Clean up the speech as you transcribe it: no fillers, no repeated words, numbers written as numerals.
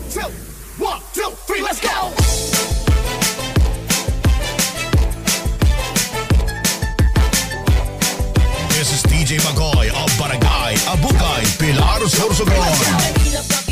two, one, two, three, let's go! This is DJ Magoy of Barangay Abukay, Pilar, Sorsogon.